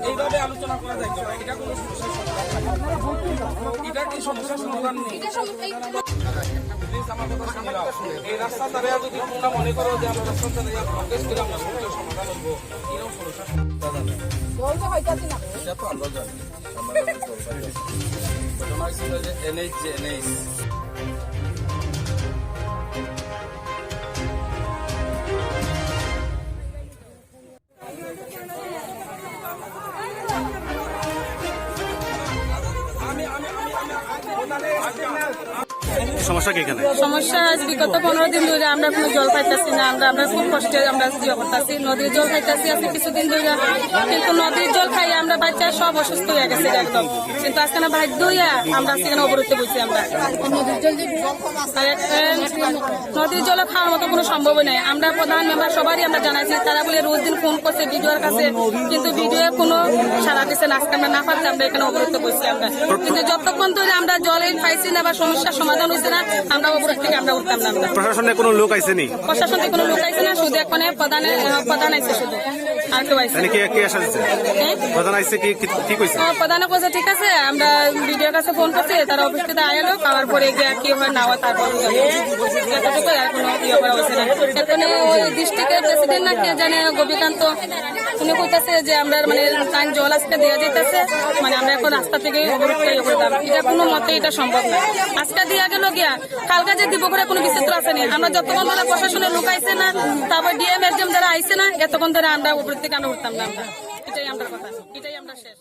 এইভাবে আলোচনা করা যায় এটা কোনো এটা কি সমস্যার সমাধান নেই। আমার কথা শুনে এই রাস্তা তারা যদি তোমরা মনে করো যে আমরা রাস্তা তারা প্রোগ্রেস করে আমরা সমাধান করবো এরকম সমস্যা এটা তো আমরা জানি ঘটনা ছিল যে এনএইচ সমস্যা কি এখানে? সমস্যা আজ বিগত 15 দিন ধরে আমরা কোনো জল পাইতেছি না। আমরা খুব কষ্টে আমরা ইয়ে করতেছি, নদীর জল খাইতেছি আজকে কিছুদিন ধরে, কিন্তু নদীর জল খাই আমরা বাচ্চা সব অসুস্থ হয়ে গেছে একদম। কিন্তু আজকে না বাধ্য হইয়া আমরা সেখানে অবরুদ্ধ বলছি। আমরা নদীর জল খাওয়ার মতো কোনো সম্ভব নাই। আমরা প্রধান মেম্বার সবারই আমরা জানাইছি, তারা বলে রোজ দিন ফোন করছে ভিডিওর কাছে, কিন্তু ভিডিও কোনো সারা দিচ্ছে না। আজকে আমরা না পারছি আমরা এখানে অবরুদ্ধ করছি আমরা, কিন্তু যতক্ষণ ধরে আমরা জল পাইছি না বা সমস্যার সমাধান হয়েছে না আমরা অবরোধ থেকে আমরা উঠতাম না। আমরা প্রশাসনের কোনো লোক আইসেনি? প্রশাসনের কোনো লোক আইসে না, শুধু এখন প্রধান আইসে শুধু, আর কেউ আইসে। প্রধান আইসে কি কইছে? প্রধানে কইছে ঠিক আছে, আমরা ভিডিওর কাছে ফোন করছি, তারা অফিস থেকে আইলো, পাওয়ার পরে গিয়ে কি হয় না হয় তারপর এতটুকু আর কোনো ইয়ে করা হয়েছে না। এখন ওই ডিস্ট্রিক্টের প্রেসিডেন্ট না কে জানে গোপীকান্ত, উনি কইতেছে যে আমরা মানে জল আজকে দেওয়া যেতেছে, মানে আমরা এখন রাস্তা থেকে অবরোধ ইয়ে করতাম। এটা কোনো মতে এটা সম্ভব না। আজকে দিয়া গেল গিয়া, কালকে যে দিব করে কোনো বিচিত্র আছে না। আমরা যতক্ষণ ধরে প্রশাসনের লোক আইসে না, তারপর ডিএম এর যারা আইসে না, এতক্ষণ ধরে আমরা উপর থেকে আমরা উঠতাম না। আমরা এটাই আমরা কথা, এটাই আমরা শেষ।